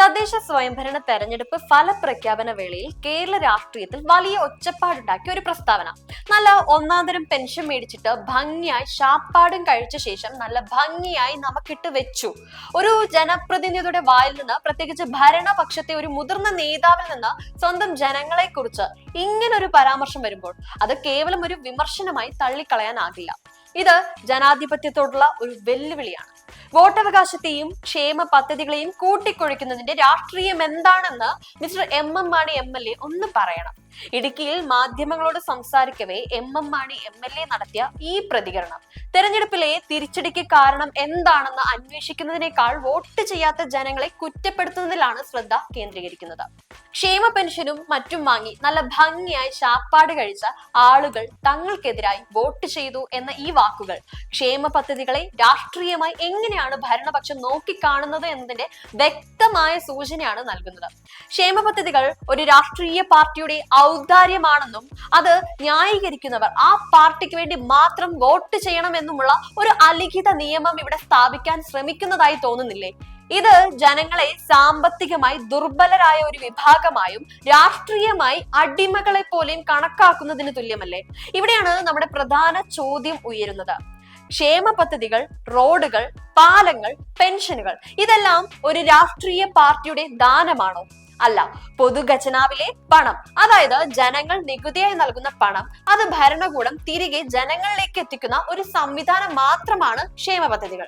തദ്ദേശ സ്വയംഭരണ തെരഞ്ഞെടുപ്പ് ഫലപ്രഖ്യാപന വേളയിൽ കേരള രാഷ്ട്രീയത്തിൽ വലിയ ഒച്ചപ്പാടുണ്ടാക്കിയ ഒരു പ്രസ്താവന. നല്ല ഒന്നാന്തരം പെൻഷൻ മേടിച്ചിട്ട് ഭംഗിയായി ശാപ്പാടും കഴിച്ച ശേഷം നല്ല ഭംഗിയായി നമുക്കിട്ട് വെച്ചു. ഒരു ജനപ്രതിനിധിയുടെ വായിൽ നിന്ന്, പ്രത്യേകിച്ച് ഭരണപക്ഷത്തെ ഒരു മുതിർന്ന നേതാവിൽ നിന്ന് സ്വന്തം ജനങ്ങളെ കുറിച്ച് ഇങ്ങനൊരു പരാമർശം വരുമ്പോൾ അത് കേവലം ഒരു വിമർശനമായി തള്ളിക്കളയാനാകില്ല. ഇത് ജനാധിപത്യത്തോടുള്ള ഒരു വെല്ലുവിളിയാണ്. വോട്ടവകാശത്തെയും ക്ഷേമ പദ്ധതികളെയും കൂട്ടിക്കൊഴിക്കുന്നതിന്റെ രാഷ്ട്രീയം എന്താണെന്ന് mister M M Mani MLA ഒന്ന് പറയണം. ഇടുക്കിയിൽ മാധ്യമങ്ങളോട് സംസാരിക്കവേ എം മാണി MLA നടത്തിയ ഈ പ്രതികരണം തെരഞ്ഞെടുപ്പിലെ തിരിച്ചടിക്ക് കാരണം എന്താണെന്ന് അന്വേഷിക്കുന്നതിനേക്കാൾ വോട്ട് ചെയ്യാത്ത ജനങ്ങളെ കുറ്റപ്പെടുത്തുന്നതിലാണ് ശ്രദ്ധ കേന്ദ്രീകരിക്കുന്നത്. ക്ഷേമ പെൻഷനും മറ്റും വാങ്ങി നല്ല ഭംഗിയായി ശാപ്പാട് കഴിച്ച ആളുകൾ തങ്ങൾക്കെതിരായി വോട്ട് ചെയ്തു എന്ന ഈ വാക്കുകൾ ക്ഷേമ പദ്ധതികളെ രാഷ്ട്രീയമായി എങ്ങനെയാണ് ഭരണപക്ഷം നോക്കിക്കാണുന്നത് എന്നതിന്റെ വ്യക്തമായ സൂചനയാണ് നൽകുന്നത്. ക്ഷേമ പദ്ധതികൾ ഒരു രാഷ്ട്രീയ പാർട്ടിയുടെ ഔദാര്യമാണെന്നും അത് ന്യായീകരിക്കുന്നവർ ആ പാർട്ടിക്ക് വേണ്ടി മാത്രം വോട്ട് ചെയ്യണമെന്നുമുള്ള ഒരു അലിഖിത നിയമം ഇവിടെ സ്ഥാപിക്കാൻ ശ്രമിക്കുന്നതായി തോന്നുന്നില്ലേ? ഇത് ജനങ്ങളെ സാമ്പത്തികമായി ദുർബലരായ ഒരു വിഭാഗമായും രാഷ്ട്രീയമായി അടിമകളെ പോലെയും കണക്കാക്കുന്നതിന് തുല്യമല്ലേ? ഇവിടെയാണ് നമ്മുടെ പ്രധാന ചോദ്യം ഉയരുന്നത്. ക്ഷേമ പദ്ധതികൾ, റോഡുകൾ, പാലങ്ങൾ, പെൻഷനുകൾ ഇതെല്ലാം ഒരു രാഷ്ട്രീയ പാർട്ടിയുടെ ദാനമാണോ? അല്ല. പൊതുഖജനാവിലെ പണം, അതായത് ജനങ്ങൾ നികുതിയായി നൽകുന്ന പണം, അത് ഭരണകൂടം തിരികെ ജനങ്ങളിലേക്ക് എത്തിക്കുന്ന ഒരു സംവിധാനം മാത്രമാണ് ക്ഷേമ പദ്ധതികൾ.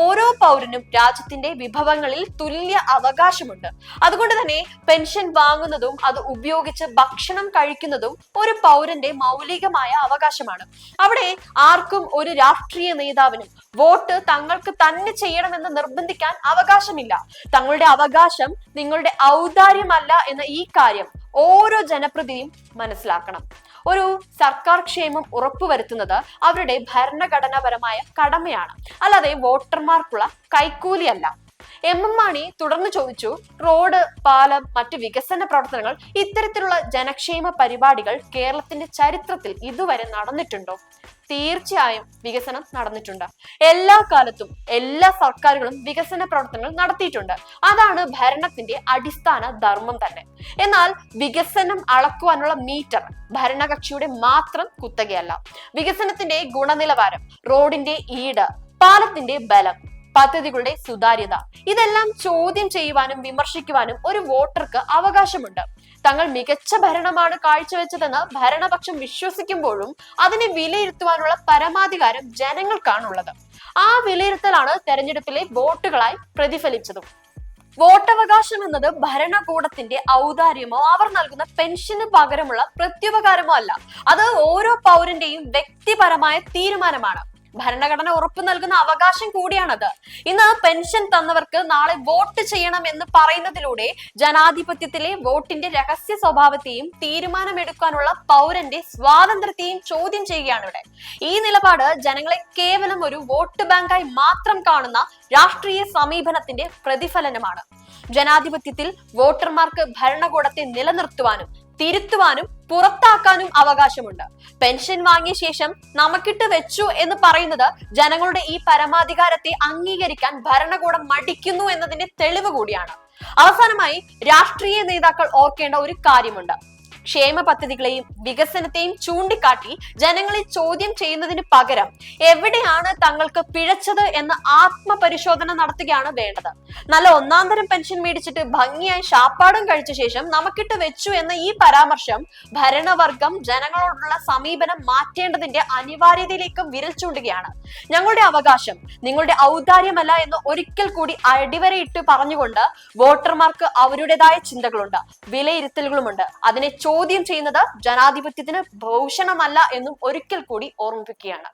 ഓരോ പൗരനും രാജ്യത്തിന്റെ വിഭവങ്ങളിൽ തുല്യ അവകാശമുണ്ട്. അതുകൊണ്ട് തന്നെ പെൻഷൻ വാങ്ങുന്നതും അത് ഉപയോഗിച്ച് ഭക്ഷണം കഴിക്കുന്നതും ഒരു പൗരന്റെ മൗലികമായ അവകാശമാണ്. അവിടെ ആർക്കും ഒരു രാഷ്ട്രീയ നേതാവിനും വോട്ട് തങ്ങൾക്ക് തന്നെ ചെയ്യണമെന്ന് നിർബന്ധിക്കാൻ അവകാശമില്ല. തങ്ങളുടെ അവകാശം നിങ്ങളുടെ ഔദാര്യമല്ല എന്ന ഈ കാര്യം ഓരോ ജനപ്രതിനിധിയും മനസ്സിലാക്കണം. ഒരു സർക്കാർ ക്ഷേമം ഉറപ്പുവരുത്തുന്നത് അവരുടെ ഭരണഘടനാപരമായ കടമയാണ്, അല്ലാതെ വോട്ടർമാർക്കുള്ള കൈക്കൂലിയല്ല. എം മാണി തുടർന്ന് ചോദിച്ചു, റോഡ്, പാലം, മറ്റ് വികസന പ്രവർത്തനങ്ങൾ, ഇത്തരത്തിലുള്ള ജനക്ഷേമ പരിപാടികൾ കേരളത്തിന്റെ ചരിത്രത്തിൽ ഇതുവരെ നടന്നിട്ടുണ്ടോ? തീർച്ചയായും വികസനം നടന്നിട്ടുണ്ട്. എല്ലാ കാലത്തും എല്ലാ സർക്കാരുകളും വികസന പ്രവർത്തനങ്ങൾ നടത്തിയിട്ടുണ്ട്. അതാണ് ഭരണത്തിന്റെ അടിസ്ഥാന ധർമ്മം തന്നെ. എന്നാൽ വികസനം അളക്കുവാനുള്ള മീറ്റർ ഭരണകക്ഷിയുടെ മാത്രം കുത്തകയല്ല. വികസനത്തിന്റെ ഗുണനിലവാരം, റോഡിന്റെ ഈട്, പാലത്തിന്റെ ബലം, പദ്ധതികളുടെ സുതാര്യത ഇതെല്ലാം ചോദ്യം ചെയ്യുവാനും വിമർശിക്കുവാനും ഒരു വോട്ടർക്ക് അവകാശമുണ്ട്. തങ്ങൾ മികച്ച ഭരണമാണ് കാഴ്ചവെച്ചതെന്ന് ഭരണപക്ഷം വിശ്വസിക്കുമ്പോഴും അതിനെ വിലയിരുത്തുവാനുള്ള പരമാധികാരം ജനങ്ങൾക്കാണുള്ളത്. ആ വിലയിരുത്തലാണ് തെരഞ്ഞെടുപ്പിലെ വോട്ടുകളായി പ്രതിഫലിച്ചതും. വോട്ടവകാശം എന്നത് ഭരണകൂടത്തിന്റെ ഔദാര്യമോ അവർ നൽകുന്ന പെൻഷന് പകരമുള്ള പ്രത്യുപകാരമോ അല്ല. അത് ഓരോ പൗരന്റെയും വ്യക്തിപരമായ തീരുമാനമാണ്. ഭരണഘടന ഉറപ്പു നൽകുന്ന അവകാശം കൂടിയാണത്. ഇന്ന് പെൻഷൻ തന്നവർക്ക് നാളെ വോട്ട് ചെയ്യണം എന്ന് പറയുന്നതിലൂടെ ജനാധിപത്യത്തിലെ വോട്ടിന്റെ രഹസ്യ സ്വഭാവത്തെയും തീരുമാനമെടുക്കാനുള്ള പൗരന്റെ സ്വാതന്ത്ര്യത്തെയും ചോദ്യം ചെയ്യുകയാണ് ഇവിടെ. ഈ നിലപാട് ജനങ്ങളെ കേവലം ഒരു വോട്ട് ബാങ്കായി മാത്രം കാണുന്ന രാഷ്ട്രീയ സമീപനത്തിന്റെ പ്രതിഫലനമാണ്. ജനാധിപത്യത്തിൽ വോട്ടർമാർക്ക് ഭരണകൂടത്തെ നിലനിർത്തുവാനും തിരുത്തുവാനും പുറത്താക്കാനും അവകാശമുണ്ട്. പെൻഷൻ വാങ്ങിയ ശേഷം നമുക്കിട്ട് വെച്ചു എന്ന് പറയുന്നത് ജനങ്ങളുടെ ഈ പരമാധികാരത്തെ അംഗീകരിക്കാൻ ഭരണകൂടം മടിക്കുന്നു എന്നതിന്റെ തെളിവ് കൂടിയാണ്. അവസാനമായി രാഷ്ട്രീയ നേതാക്കൾ ഓർക്കേണ്ട ഒരു കാര്യമുണ്ട്. ക്ഷേമ പദ്ധതികളെയും വികസനത്തെയും ചൂണ്ടിക്കാട്ടി ജനങ്ങളെ ചോദ്യം ചെയ്യുന്നതിന് പകരം എവിടെയാണ് തങ്ങൾക്ക് പിഴച്ചത് എന്ന ആത്മപരിശോധന നടത്തുകയാണ് വേണ്ടത്. നല്ല ഒന്നാന്തരം പെൻഷൻ മേടിച്ചിട്ട് ഭംഗിയായി ശാപ്പാടും കഴിച്ച ശേഷം നമുക്കിട്ട് വെച്ചു എന്ന ഈ പരാമർശം ഭരണവർഗം ജനങ്ങളോടുള്ള സമീപനം മാറ്റേണ്ടതിന്റെ അനിവാര്യതയിലേക്ക് വിരൽ ചൂണ്ടുകയാണ്. ഞങ്ങളുടെ അവകാശം നിങ്ങളുടെ ഔദാര്യമല്ല എന്ന് ഒരിക്കൽ കൂടി അടിവരയിട്ട് പറഞ്ഞുകൊണ്ട് വോട്ടർമാർക്ക് അവരുടേതായ ചിന്തകളുണ്ട്, വിലയിരുത്തലുകളുമുണ്ട്. അതിനെ ചോദ്യം ചെയ്യുന്നത് ജനാധിപത്യത്തിന് ഭൂഷണമല്ല എന്നും ഒരിക്കൽ കൂടി ഓർമ്മിപ്പിക്കുകയാണ്.